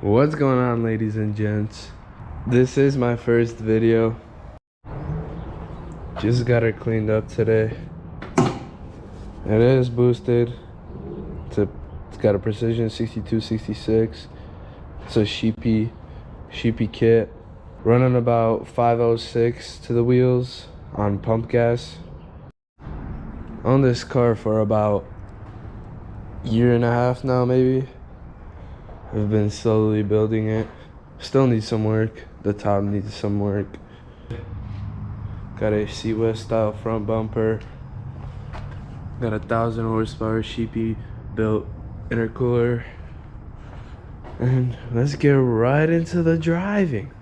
What's going on, ladies and gents? This is my first video. Just got it cleaned up today. It is boosted. It's got a precision 6266. It's a sheepy kit. Running about 506 to the wheels on pump gas. Own this car for about a year and a half now, maybe. I've been slowly building it. Still needs some work. The top needs some work. Got a Sea West style front bumper. Got a 1,000 horsepower sheepy built intercooler. And let's get right into the driving.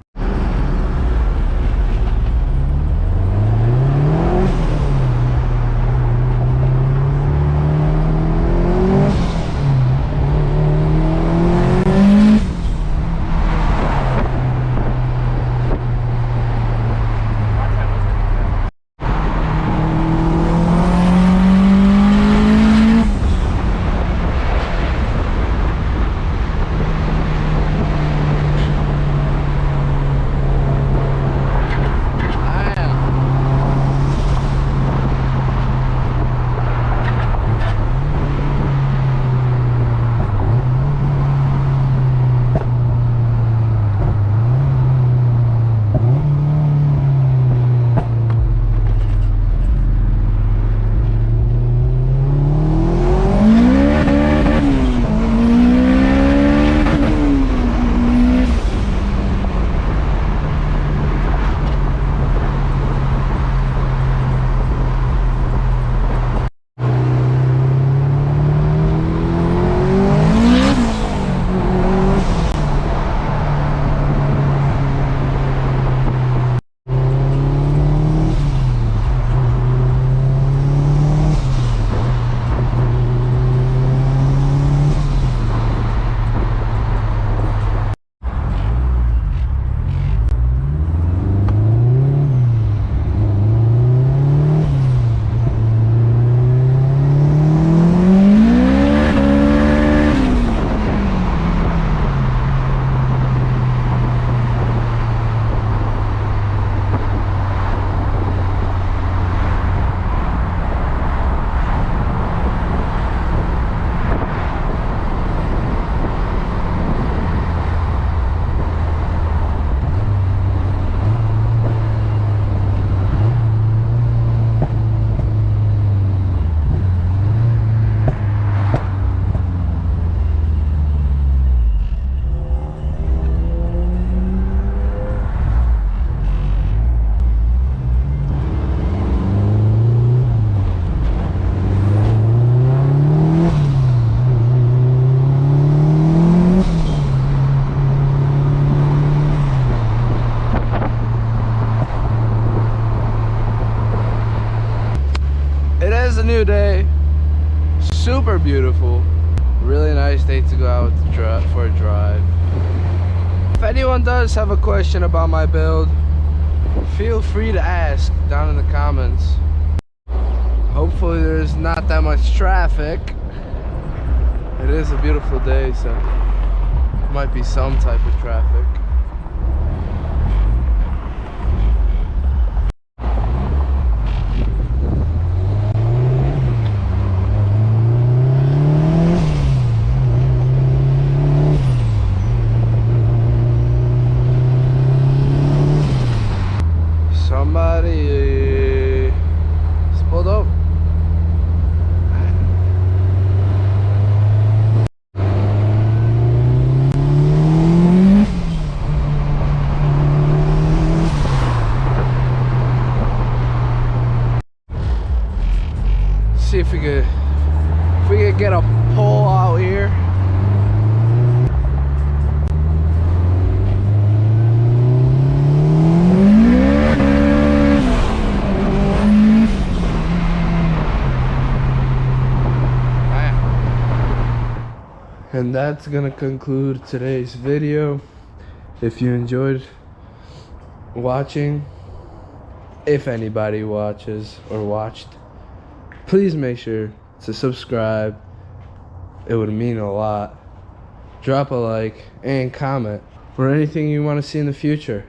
It is a new day, super beautiful, really nice day to go out for a drive. If anyone does have a question about my build, feel free to ask down in the comments. Hopefully there's not that much traffic. It is a beautiful day, so there might be some type of traffic. Somebody is pulled up. See if we could get a pole out here. And that's gonna conclude today's video. If you enjoyed watching, if anybody watches or watched, please make sure to subscribe. It would mean a lot. drop a like and comment for anything you want to see in the future.